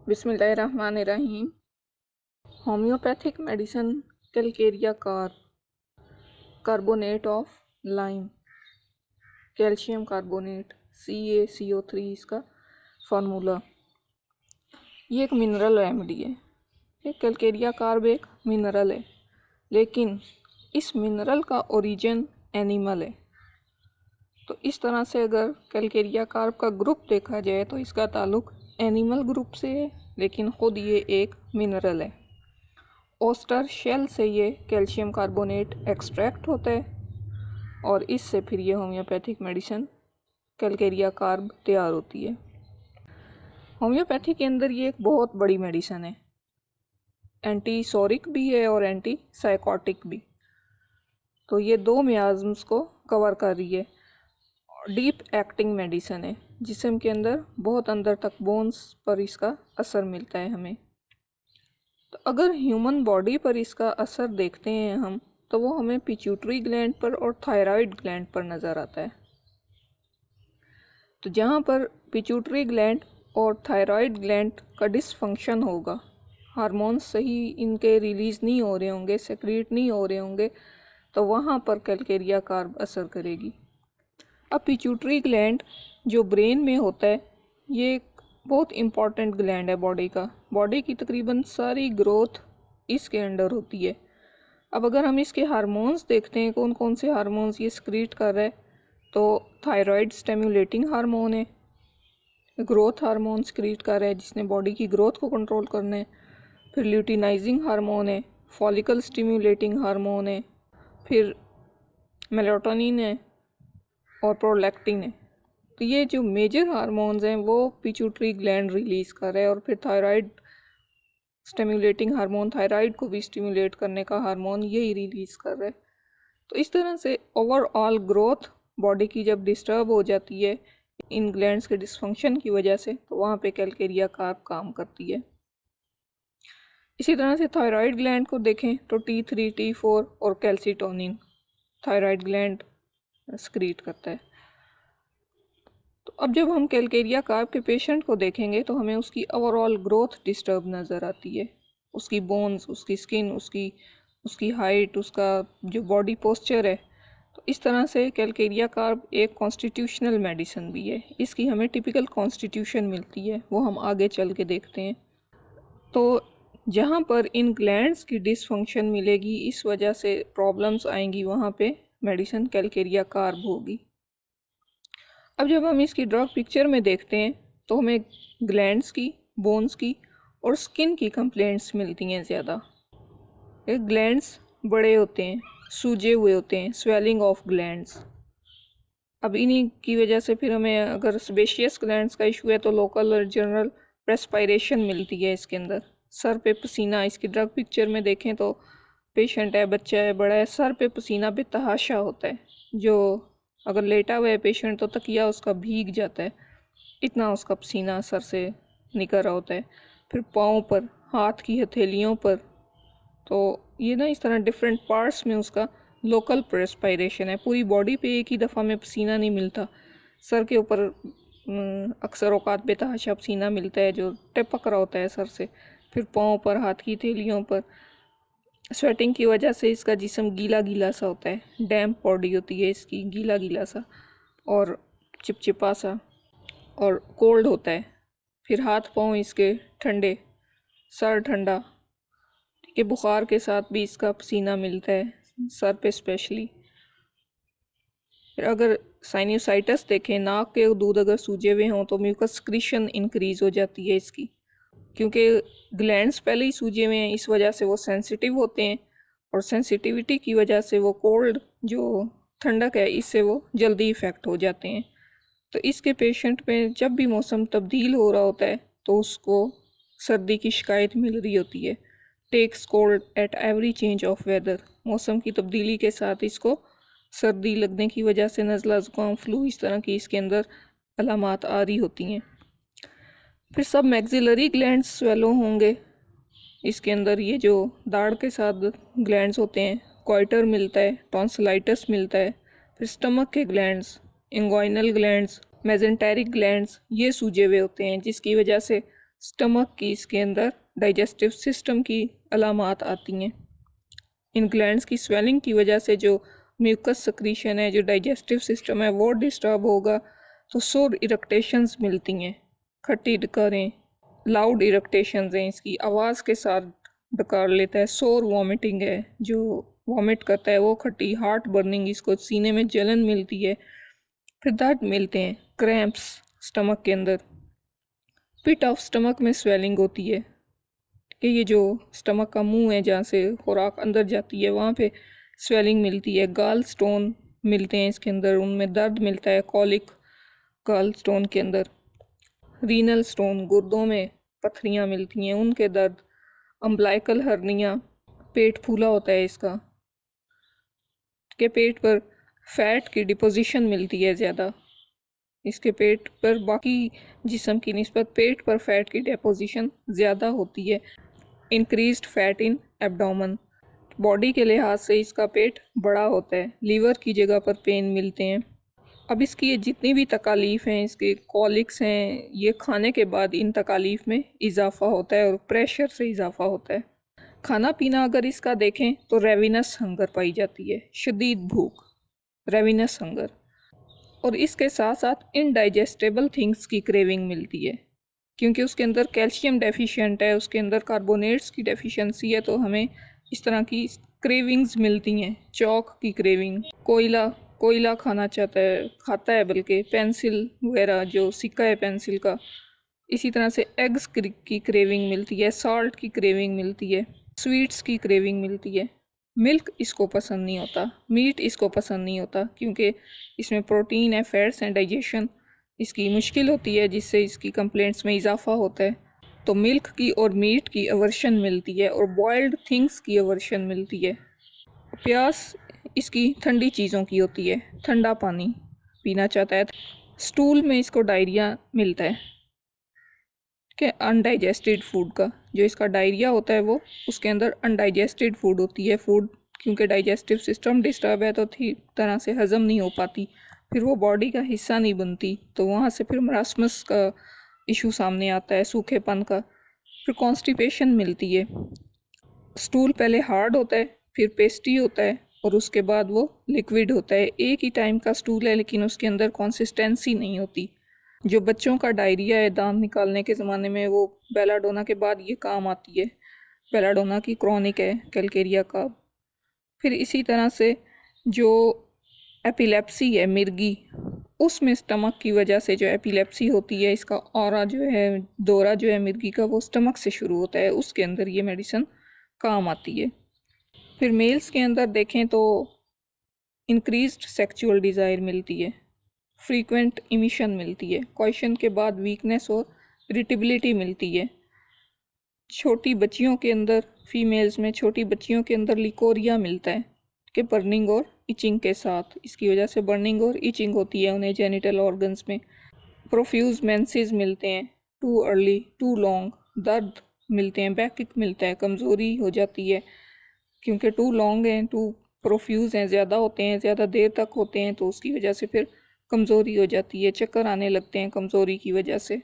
बिस्मिल्लाहिर्रहमानिर्रहीम। Homeopathic medicine Calcarea carbonate of lime, calcium carbonate CaCO3 इसका formula. ये एक मिनरल रेमेडी है। ये कैलकेरिया कार्ब एक मिनरल है, लेकिन इस मिनरल का ओरिजिन एनिमल है। तो इस तरह से अगर कैलकेरिया कार्ब का ग्रुप देखा जाए तो इसका ताल्लुक एनिमल ग्रुप से है, लेकिन खुद ये एक मिनरल है। ओस्टर शेल से ये कैल्शियम कार्बोनेट एक्सट्रैक्ट होता है और इससे फिर ये होम्योपैथिक मेडिसिन कैलकेरिया कार्ब तैयार होती है। होम्योपैथी के अंदर ये एक बहुत बड़ी मेडिसिन है, एंटीसोरिक भी है और एंटी साइकोटिक भी। तो ये दो मियाज़म्स को कवर कर रही है। डीप एक्टिंग मेडिसिन है, जिस्म के अंदर बहुत अंदर तक बोन्स पर इसका असर मिलता है हमें। तो अगर ह्यूमन बॉडी पर इसका असर देखते हैं हम, तो वो हमें पिट्यूटरी ग्लैंड पर और थायराइड ग्लैंड पर नज़र आता है। तो जहाँ पर पिट्यूटरी ग्लैंड और थायराइड ग्लैंड का डिसफंक्शन होगा, हार्मोन्स सही इनके रिलीज़ नहीं हो रहे होंगे, सेक्रेट नहीं हो रहे होंगे, तो वहाँ पर कैलकेरिया कार्ब असर करेगी। अब पिट्यूटरी ग्लैंड जो ब्रेन में होता है, ये एक बहुत इम्पॉर्टेंट ग्लैंड है बॉडी का। बॉडी की तकरीबन सारी ग्रोथ इसके अंडर होती है। अब अगर हम इसके हार्मोन्स देखते हैं, कौन कौन से हार्मोन्स ये सक्रीट कर रहा है, तो थायराइड स्टिमुलेटिंग हार्मोन है, ग्रोथ हार्मोन सक्रीट कर रहा है जिसने बॉडी की ग्रोथ को कंट्रोल करना है। फिर ल्यूटिनाइजिंग हार्मोन है, फॉलिकल स्टिमुलेटिंग हार्मोन है, फिर मेलाटोनिन है और प्रोलैक्टिन है। तो ये जो मेजर हार्मोन्स हैं वो पिट्यूटरी ग्लैंड रिलीज़ कर रहा है। और फिर थायराइड स्टिमुलेटिंग हार्मोन, थायराइड को भी स्टिमुलेट करने का हार्मोन यही रिलीज़ कर रहा है। तो इस तरह से ओवरऑल ग्रोथ बॉडी की जब डिस्टर्ब हो जाती है इन ग्लैंड्स के डिसफंक्शन की वजह से, तो वहाँ पे कैलकेरिया कार्ब काम करती है। इसी तरह से थायराइड ग्लैंड को देखें तो T3, T4 और कैल्सिटोनिन थायराइड ग्लैंड सक्रीट करता है। तो अब जब हम कैलकेरिया कार्ब के पेशेंट को देखेंगे तो हमें उसकी ओवरऑल ग्रोथ डिस्टर्ब नज़र आती है। उसकी बोन्स, उसकी स्किन, उसकी हाइट, उसका जो बॉडी पोस्चर है। तो इस तरह से कैलकेरिया कार्ब एक कॉन्स्टिट्यूशनल मेडिसिन भी है। इसकी हमें टिपिकल कॉन्स्टिट्यूशन मिलती है, वो हम आगे चल के देखते हैं। तो जहाँ पर इन ग्लैंड्स की डिसफंक्शन मिलेगी, इस वजह से प्रॉब्लम्स आएंगी, वहाँ पे मेडिसिन कैलकेरिया कार्ब होगी। अब जब हम इसकी ड्रग पिक्चर में देखते हैं तो हमें ग्लैंड्स की, बोन्स की और स्किन की कंप्लेंट्स मिलती हैं ज़्यादा। ये ग्लैंड्स बड़े होते हैं, सूजे हुए होते हैं, स्वेलिंग ऑफ ग्लैंड्स। अब इन्हीं की वजह से फिर हमें अगर सेबेशियस ग्लैंड्स का इशू है तो लोकल और जनरल रेस्पायरेशन मिलती है इसके अंदर। सर पे पसीना, इसकी ड्रग पिक्चर में देखें तो पेशेंट है, बच्चा है, बड़ा है, सर पे पसीना बेतहाशा होता है। जो अगर लेटा हुआ है पेशेंट तो तकिया उसका भीग जाता है, इतना उसका पसीना सर से निकल रहा होता है। फिर पाँव पर, हाथ की हथेलियों पर, तो ये ना इस तरह डिफरेंट पार्ट्स में उसका लोकल रेस्पायरेशन है। पूरी बॉडी पे एक ही दफ़ा में पसीना नहीं मिलता। सर के ऊपर अक्सर औकात बेतहाशा पसीना मिलता है जो टपक रहा होता है सर से। फिर पाँव पर, हाथ की हथेलियों पर स्वेटिंग की वजह से इसका जिस्म गीला गीला सा होता है, डैम्प बॉडी होती है इसकी, गीला गीला सा और चिपचिपा सा और कोल्ड होता है। फिर हाथ पाँव इसके ठंडे, सर ठंडा, ठीक है, बुखार के साथ भी इसका पसीना मिलता है सर पे स्पेशली। फिर अगर साइनोसाइटिस देखें, नाक के दूध अगर सूजे हुए हों तो म्यूकस सिक्रीशन इंक्रीज़ हो जाती है इसकी, क्योंकि ग्लैंड्स पहले ही सूजे हुए हैं, इस वजह से वो सेंसिटिव होते हैं और सेंसिटिविटी की वजह से वो कोल्ड, जो ठंडक है, इससे वो जल्दी इफ़ेक्ट हो जाते हैं। तो इसके पेशेंट में जब भी मौसम तब्दील हो रहा होता है तो उसको सर्दी की शिकायत मिल रही होती है। Takes cold at every change of weather, मौसम की तब्दीली के साथ इसको सर्दी लगने की वजह से नज़ला, ज़ुकाम, फ्लू, इस तरह की इसके अंदर अलामात आ रही होती हैं। फिर सब मैक्सिलरी ग्लैंड्स स्वेलो होंगे इसके अंदर। ये जो दाढ़ के साथ ग्लैंड्स होते हैं, क्वाइटर मिलता है, टॉन्सिलाइटिस मिलता है। फिर स्टमक के glands, inguinal glands, mesenteric glands, ये सूजे हुए होते हैं, जिसकी वजह से स्टमक की इसके अंदर डाइजेस्टिव सिस्टम की अलामात आती हैं। इन ग्लैंड्स की स्वेलिंग की वजह से जो म्यूकस सक्रीशन है, जो डाइजेस्टिव सिस्टम है, वो डिस्टर्ब होगा तो सोर इरेक्टेशंस मिलती हैं, खट्टी डकारें, लाउड इरेक्टेशंस हैं, इसकी आवाज़ के साथ डकार लेता है। सोर वॉमिटिंग है, जो वॉमिट करता है वो खट्टी, हार्ट बर्निंग, इसको सीने में जलन मिलती है। फिर दर्द मिलते हैं, क्रैम्प्स स्टमक के अंदर। पिट ऑफ स्टमक में स्वेलिंग होती है कि ये जो स्टमक का मुंह है जहाँ से खुराक अंदर जाती है वहाँ पे स्वेलिंग मिलती है। गाल स्टोन मिलते हैं इसके अंदर, उनमें दर्द मिलता है, कॉलिक गाल स्टोन के अंदर। रीनल स्टोन, गुर्दों में पथरियाँ मिलती हैं, उनके दर्द। अम्बलाइकल हर्निया, पेट फूला होता है इसका, के पेट पर फैट की डिपोजिशन मिलती है ज़्यादा, इसके पेट पर बाकी जिस्म की निस्बत पेट पर फैट की डिपोजिशन ज़्यादा होती है। Increased fat in abdomen, body के लिहाज से इसका पेट बड़ा होता है। लीवर की जगह पर पेन मिलते हैं। अब इसकी ये जितनी भी तकालीफ़ हैं, इसके कॉलिक्स हैं, ये खाने के बाद इन तकालीफ़ में इजाफ़ा होता है और प्रेशर से इजाफ़ा होता है। खाना पीना अगर इसका देखें तो रेविनस हंगर पाई जाती है, शदीद भूख, रेविनस हंगर। और इसके साथ साथ इनडाइजेस्टेबल थिंग्स की क्रेविंग मिलती है, क्योंकि उसके अंदर कैल्शियम डेफिशिएंट है, उसके अंदर कार्बोनेट्स की डेफिशिएंसी है, तो हमें इस तरह की क्रेविंग्स मिलती हैं। चौक की क्रेविंग, कोयला खाना खाता है बल्कि पेंसिल वगैरह जो सिक्का है पेंसिल का। इसी तरह से एग्स की क्रेविंग मिलती है, साल्ट की क्रेविंग मिलती है, स्वीट्स की क्रेविंग मिलती है। मिल्क इसको पसंद नहीं होता, मीट इसको पसंद नहीं होता, क्योंकि इसमें प्रोटीन है, फैट्स हैं, डाइजेशन इसकी मुश्किल होती है, जिससे इसकी कंप्लेंट्स में इजाफा होता है। तो मिल्क की और मीट की अवर्शन मिलती है और बॉयल्ड थिंग्स की अवर्शन मिलती है। प्यास इसकी ठंडी चीज़ों की होती है, ठंडा पानी पीना चाहता है। स्टूल में इसको डायरिया मिलता है कि अनडाइजेस्टेड फूड का, जो इसका डायरिया होता है वो उसके अंदर अनडाइजेस्टेड फूड होती है। फूड क्योंकि डाइजेस्टिव सिस्टम डिस्टर्ब है तो ठीक तरह से हज़म नहीं हो पाती, फिर वो बॉडी का हिस्सा नहीं बनती, तो वहाँ से फिर मरासमस का इशू सामने आता है, सूखेपन का। फिर कॉन्स्टिपेशन मिलती है। स्टूल पहले हार्ड होता है, फिर पेस्टी होता है और उसके बाद वो लिक्विड होता है। एक ही टाइम का स्टूल है लेकिन उसके अंदर कंसिस्टेंसी नहीं होती। जो बच्चों का डायरिया है दांत निकालने के ज़माने में, वो बेलाडोना के बाद ये काम आती है। बेलाडोना की क्रॉनिक है, कैलकेरिया का। फिर इसी तरह से जो एपिलेप्सी है मिर्गी, उसमें स्टमक की वजह से जो एपिलेप्सी होती है, इसका औरा जो है, दौरा जो है मिर्गी का, वो स्टमक से शुरू होता है, उसके अंदर ये मेडिसिन काम आती है। फिर मेल्स के अंदर देखें तो इंक्रीज्ड सेक्सुअल डिज़ायर मिलती है, फ्रीक्वेंट इमिशन मिलती है, क्वेश्चन के बाद वीकनेस और इरिटेबिलिटी मिलती है। छोटी बच्चियों के अंदर, फीमेल्स में छोटी बच्चियों के अंदर लिकोरिया मिलता है कि बर्निंग और इचिंग के साथ, इसकी वजह से बर्निंग और इचिंग होती है उन्हें जेनिटल ऑर्गन्स में। प्रोफ्यूज मेंसेस मिलते हैं, टू अर्ली, टू लॉन्ग, दर्द मिलते हैं, बैकिक मिलता है, कमज़ोरी हो जाती है, क्योंकि टू लॉन्ग हैं, टू प्रोफ्यूज हैं, ज़्यादा होते हैं, ज़्यादा देर तक होते हैं, तो उसकी वजह से फिर कमज़ोरी हो जाती है, चक्कर आने लगते हैं कमज़ोरी की वजह से।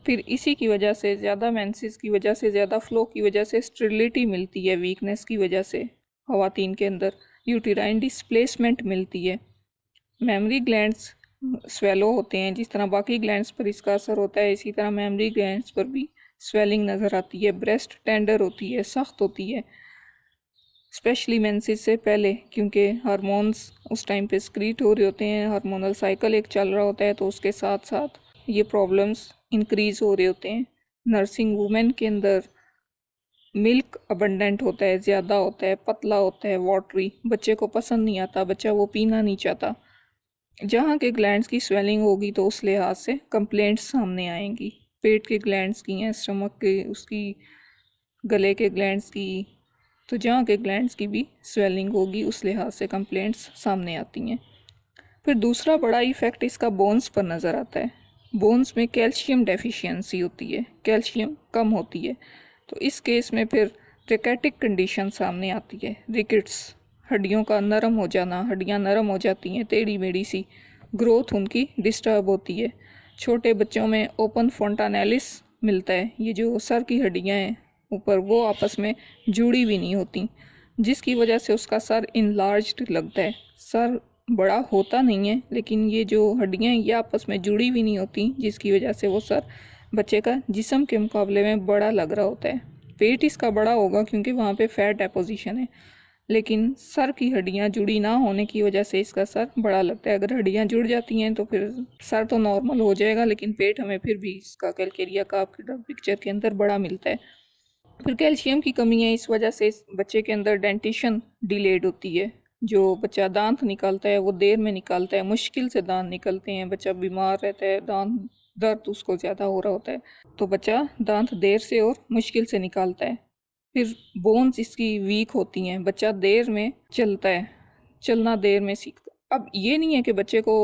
फिर इसी की वजह से, ज़्यादा मेंसेस की वजह से, ज़्यादा फ्लो की वजह से स्टेरिलिटी मिलती है, वीकनेस की वजह से ख़वातीन के अंदर यूटेराइन डिस्प्लेसमेंट मिलती है। मेमरी ग्लैंड्स स्वेलो होते हैं, जिस तरह बाकी ग्लैंड्स पर इसका असर होता है इसी तरह मेमरी ग्लैंड्स पर भी स्वेलिंग नज़र आती है। ब्रेस्ट टेंडर होती है, सख्त होती है, स्पेशली मेंसेस से पहले, क्योंकि हार्मोन्स उस टाइम पे स्क्रीट हो रहे होते हैं, हार्मोनल साइकिल एक चल रहा होता है, तो उसके साथ साथ ये प्रॉब्लम्स इंक्रीज़ हो रहे होते हैं। नर्सिंग वुमेन के अंदर मिल्क अबंडेंट होता है, ज़्यादा होता है, पतला होता है, वाटरी, बच्चे को पसंद नहीं आता, बच्चा वो पीना नहीं चाहता। जहाँ के ग्लैंड्स की स्वेलिंग होगी तो उस लिहाज से कंप्लेंट्स सामने आएंगी। पेट के ग्लैंड्स की हैं, स्टमक के, उसकी, गले के ग्लैंड्स की, तो जहाँ के ग्लैंड्स की भी स्वेलिंग होगी उस लिहाज से कंप्लेंट्स सामने आती हैं। फिर दूसरा बड़ा इफ़ेक्ट इसका बोन्स पर नज़र आता है। बोन्स में कैल्शियम डेफिशिएंसी होती है, कैल्शियम कम होती है, तो इस केस में फिर रिकेटिक कंडीशन सामने आती है। रिकेट्स, हड्डियों का नरम हो जाना, हड्डियाँ नरम हो जाती हैं, टेढ़ी मेढ़ी सी, ग्रोथ उनकी डिस्टर्ब होती है। छोटे बच्चों में ओपन फोंटानेलिस मिलता है। ये जो सर की हड्डियाँ हैं ऊपर, वो आपस में जुड़ी भी नहीं होती, जिसकी वजह से उसका सर इनलार्ज्ड लगता है। सर बड़ा होता नहीं है, लेकिन ये जो हड्डियाँ हैं ये आपस में जुड़ी भी नहीं होती, जिसकी वजह से वो सर बच्चे का जिस्म के मुकाबले में बड़ा लग रहा होता है। पेट इसका बड़ा होगा क्योंकि वहाँ पे फैट डेपोजिशन है, लेकिन सर की हड्डियाँ जुड़ी ना होने की वजह से इसका सर बड़ा लगता है। अगर हड्डियाँ जुड़ जाती हैं तो फिर सर तो नॉर्मल हो जाएगा, लेकिन पेट हमें फिर भी इसका कैलकेरिया का पिक्चर के अंदर बड़ा मिलता है। फिर कैल्शियम की कमी है, इस वजह से इस बच्चे के अंदर डेंटिशन डिलेड होती है। जो बच्चा दांत निकालता है वो देर में निकालता है, मुश्किल से दांत निकलते हैं। बच्चा बीमार रहता है, दांत दर्द उसको ज़्यादा हो रहा होता है, तो बच्चा दांत देर से और मुश्किल से निकालता है। फिर बोन्स इसकी वीक होती हैं, बच्चा देर में चलता है, चलना देर में सीखता है। अब ये नहीं है कि बच्चे को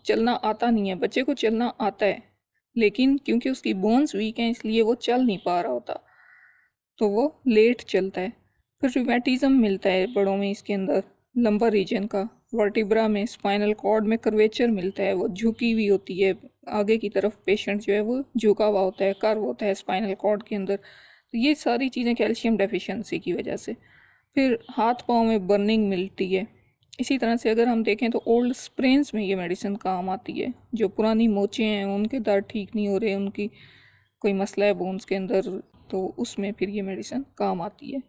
चलना आता नहीं है, बच्चे को चलना आता है, लेकिन क्योंकि उसकी बोन्स वीक हैं इसलिए वो चल नहीं पा रहा होता, तो वो लेट चलता है। फिर रिमेटिज़म मिलता है बड़ों में इसके अंदर, लंबर रीजन का। वर्टिब्रा में, स्पाइनल कॉर्ड में कर्वेचर मिलता है, वो झुकी हुई होती है आगे की तरफ। पेशेंट जो है वो झुका हुआ होता है, कर्व होता है स्पाइनल कॉर्ड के अंदर। तो ये सारी चीज़ें कैल्शियम डेफिशिएंसी की वजह से। फिर हाथ पाँव में बर्निंग मिलती है। इसी तरह से अगर हम देखें तो ओल्ड स्प्रेन्स में ये मेडिसिन काम आती है। जो पुरानी मोचे हैं उनके दर्द ठीक नहीं हो रहे, उनकी कोई मसला है बोन्स के अंदर, तो उसमें फिर ये मेडिसिन काम आती है।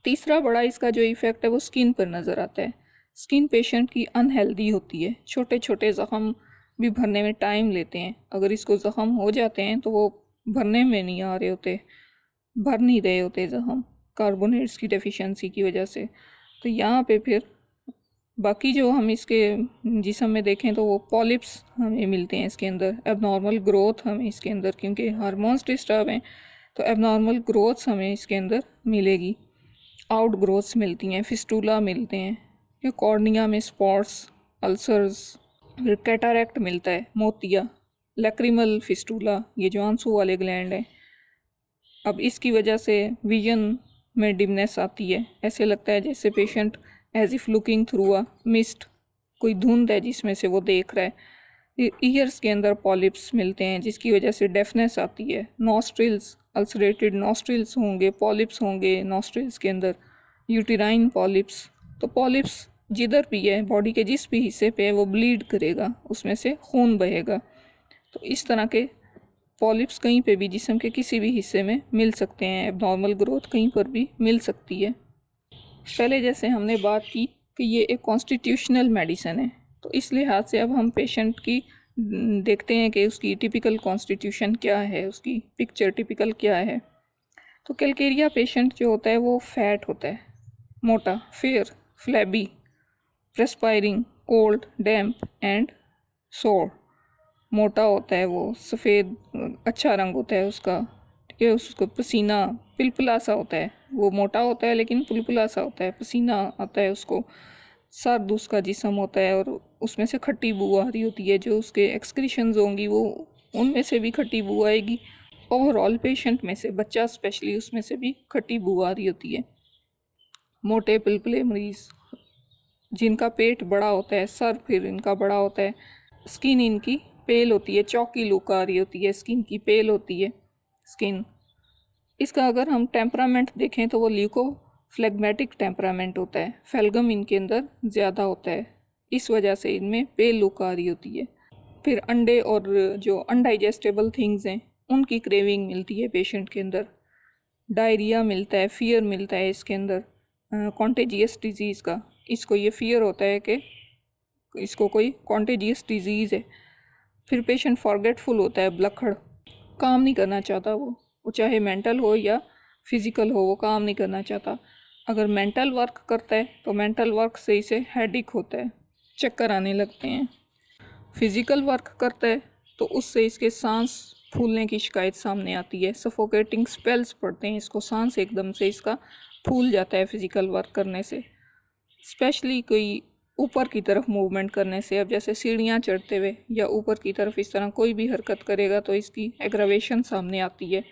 तीसरा बड़ा इसका जो इफ़ेक्ट है वो स्किन पर नज़र आता है। स्किन पेशेंट की अनहेल्दी होती है, छोटे छोटे ज़ख़म भी भरने में टाइम लेते हैं। अगर इसको ज़ख़म हो जाते हैं तो वो भरने में नहीं आ रहे होते, भर नहीं रहे होते ज़ख़म, कार्बोनेट्स की डेफिशिएंसी की वजह से। तो यहाँ पे फिर बाकी जो हम इसके जिस्म में देखें तो वो पॉलिप्स हमें मिलते हैं इसके अंदर, एबनॉर्मल ग्रोथ हमें इसके अंदर, क्योंकि हार्मोन्स डिस्टर्ब हैं तो एबनॉर्मल ग्रोथ्स हमें इसके अंदर मिलेगी। आउट ग्रोथ्स मिलती हैं, फिस्टूला मिलते हैं, ये कॉर्निया में स्पॉट्स, अल्सर्स। फिर कैटारैक्ट मिलता है, मोतिया, लैक्रिमल फिस्टूला, ये जो आंसू वाले ग्लैंड हैं। अब इसकी वजह से विजन में डिमनेस आती है, ऐसे लगता है जैसे patient as if looking through a mist, कोई धुंध है जिसमें से वो देख रहा है। ईयर्स के अंदर पॉलिप्स मिलते हैं जिसकी वजह से डेफनेस आती है। नॉस्ट्रिल्स, अल्सरेटेड नॉस्ट्रिल्स होंगे, पॉलिप्स होंगे नॉस्ट्रिल्स के अंदर, यूटिराइन पॉलिप्स। तो पॉलिप्स जिधर भी है बॉडी के जिस भी हिस्से पे है वो ब्लीड करेगा, उसमें से खून बहेगा। तो इस तरह के पॉलिप्स कहीं पे भी जिस्म के किसी भी हिस्से में मिल सकते हैं, एबनॉर्मल ग्रोथ कहीं पर भी मिल सकती है। पहले जैसे हमने बात की कि ये एक कॉन्स्टिट्यूशनल मेडिसिन है, तो इस लिहाज से अब हम पेशेंट की देखते हैं कि उसकी टिपिकल कॉन्स्टिट्यूशन क्या है, उसकी पिक्चर टिपिकल क्या है। तो कैलकेरिया पेशेंट जो होता है वो फैट होता है, मोटा, fair, flabby, perspiring, cold, damp and sore. मोटा होता है वो, सफ़ेद अच्छा रंग होता है उसका, ठीक है। उसको पसीना पिलपिला सा होता है, वो मोटा होता है लेकिन पिलपिला सा होता है, पसीना आता है उसको। सर्द उसका जिस्म होता है और उसमें से खट्टी बू आ रही होती है, जो उसके एक्सक्रीशंस होंगी वो उनमें से भी खट्टी बू आएगी। ओवरऑल पेशेंट में से, बच्चा स्पेशली, उसमें से भी खट्टी बू आ रही होती है। मोटे पिलपिले मरीज़ जिनका पेट बड़ा होता है, सर फिर इनका बड़ा होता है, स्किन इनकी पेल होती है, चौकी लुक आ रही होती है, स्किन की पेल होती है स्किन। इसका अगर हम टेम्परामेंट देखें तो वो ल्यूको फ्लेगमेटिक टेम्परामेंट होता है, फेल्गम इनके अंदर ज़्यादा होता है, इस वजह से इनमें पेल लुक आ रही होती है। फिर अंडे और जो अनडाइजेस्टेबल थिंग्स हैं उनकी क्रेविंग मिलती है पेशेंट के अंदर। डायरिया मिलता है, फियर मिलता है इसके अंदर कॉन्टेजियस डिजीज़ का। इसको ये फियर होता है कि इसको कोई कॉन्टेजियस डिजीज़ है। फिर पेशेंट फॉरगेटफुल होता है, ब्लखड़, काम नहीं करना चाहता वो चाहे मेंटल हो या फिज़िकल हो, वो काम नहीं करना चाहता। अगर मेंटल वर्क करता है तो मेंटल वर्क से इसे हेडेक होता है, चक्कर आने लगते हैं। फिज़िकल वर्क करता है तो उससे इसके सांस फूलने की शिकायत सामने आती है, सफोकेटिंग स्पेल्स पड़ते हैं इसको, सांस एकदम से इसका फूल जाता है फिज़िकल वर्क करने से। स्पेशली कोई ऊपर की तरफ मूवमेंट करने से, अब जैसे सीढ़ियाँ चढ़ते हुए या ऊपर की तरफ इस तरह कोई भी हरकत करेगा तो इसकी एग्रावेशन सामने आती है।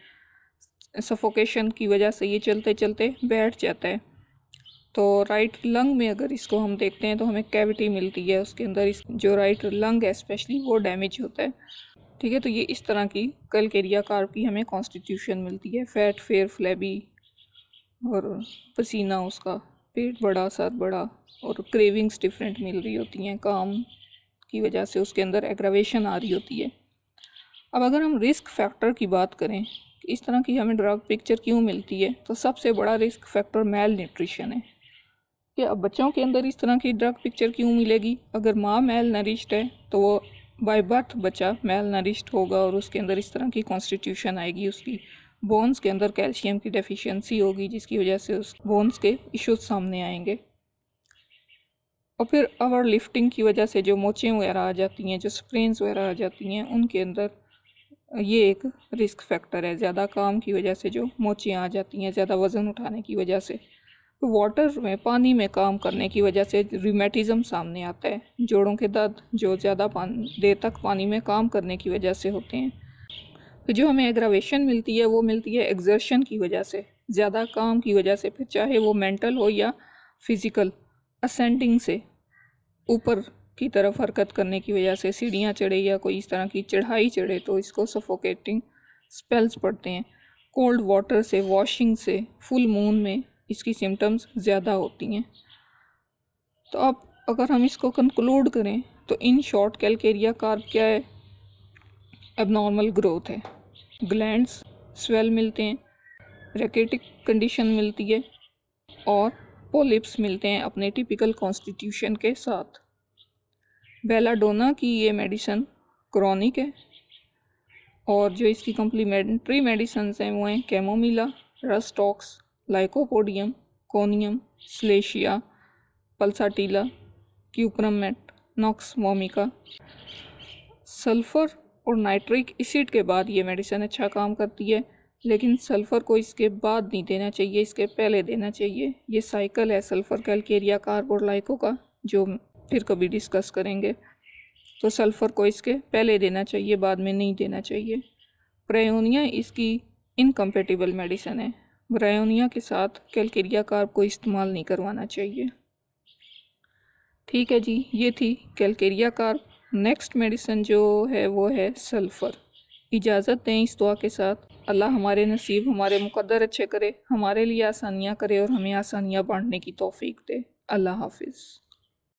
सफोकेशन की वजह से ये चलते चलते बैठ जाता है। तो राइट लंग में अगर इसको हम देखते हैं तो हमें कैविटी मिलती है, उसके अंदर इस जो राइट लंग है स्पेशली वो डैमेज होता है। ठीक है, तो ये इस तरह की कैलकेरिया कार्ब की हमें कॉन्स्टिट्यूशन मिलती है। फैट, फेयर, फ्लैबी और पसीना उसका, पेट बड़ा, सर बड़ा, और क्रेविंग्स डिफरेंट मिल रही होती हैं, काम की वजह से उसके अंदर एग्रावेशन आ रही होती है। अब अगर हम रिस्क फैक्टर की बात करें कि इस तरह की हमें ड्रग पिक्चर क्यों मिलती है, तो सबसे बड़ा रिस्क फैक्टर मेल न्यूट्रिशन है। कि अब बच्चों के अंदर इस तरह की ड्रग पिक्चर क्यों मिलेगी? अगर माँ मेल नरिश्ड है तो वो बाय बर्थ बच्चा मेल नरिश्ड होगा और उसके अंदर इस तरह की कॉन्स्टिट्यूशन आएगी, उसकी बोन्स के अंदर कैल्शियम की डेफिशिएंसी होगी, जिसकी वजह से उस बोन्स के इश्यूज सामने आएंगे। और फिर ओवर लिफ्टिंग की वजह से जो मोचें वगैरह आ जाती हैं, जो स्प्रेन्स वगैरह आ जाती हैं, उनके अंदर ये एक रिस्क फैक्टर है। ज़्यादा काम की वजह से जो मोचें आ जाती हैं, ज़्यादा वज़न उठाने की वजह से, वाटर में, पानी में काम करने की वजह से रिमेटिज़म सामने आता है। जोड़ों के दर्द जो ज़्यादा देर तक पानी में काम करने की वजह से होते हैं। तो जो हमें एग्रावेशन मिलती है वो मिलती है एग्जर्शन की वजह से, ज़्यादा काम की वजह से, फिर चाहे वो मेंटल हो या फिज़िकल। असेंडिंग से, ऊपर की तरफ हरकत करने की वजह से, सीढ़ियाँ चढ़े या कोई इस तरह की चढ़ाई चढ़े तो इसको सफोकेटिंग स्पेल्स पड़ते हैं। कोल्ड वाटर से, वॉशिंग से, फुल मून में इसकी सिम्टम्स ज़्यादा होती हैं। तो अब अगर हम इसको कंक्लूड करें तो इन शॉर्ट कैलकेरिया कार्ब क्या है? एबनॉर्मल ग्रोथ है, ग्लैंड्स स्वेल मिलते हैं, रैकेटिक कंडीशन मिलती है, और पॉलिप्स मिलते हैं अपने टिपिकल कॉन्स्टिट्यूशन के साथ। बेलाडोना की ये मेडिसन क्रॉनिक है, और जो इसकी कम्प्लीमेंट्री मेडिसन्स हैं वो हैं chamomilla, rhus tox, lycopodium, conium, silicea, pulsatilla, cuprum met, nux vomica. Sulphur और नाइट्रिक एसिड के बाद ये मेडिसिन अच्छा काम करती है, लेकिन सल्फ़र को इसके बाद नहीं देना चाहिए, इसके पहले देना चाहिए। ये साइकिल है सल्फ़र कैलकेरिया कार्ब और लाइको का, जो फिर कभी डिस्कस करेंगे। तो सल्फ़र को इसके पहले देना चाहिए, बाद में नहीं देना चाहिए। ब्रायोनिया इसकी इनकम्पेटिबल मेडिसिन है, ब्रायोनिया के साथ कैलकेरिया कार्ब को इस्तेमाल नहीं करवाना चाहिए। ठीक है जी, ये थी कैलकेरिया कार्ब। नेक्स्ट मेडिसिन जो है वो है सल्फ़र। इजाज़त दें इस दुआ के साथ, अल्लाह हमारे नसीब, हमारे मुक़द्दर अच्छे करे, हमारे लिए आसानियाँ करे और हमें आसानियाँ बांटने की तौफ़ीक दे। अल्लाह हाफ़िज़।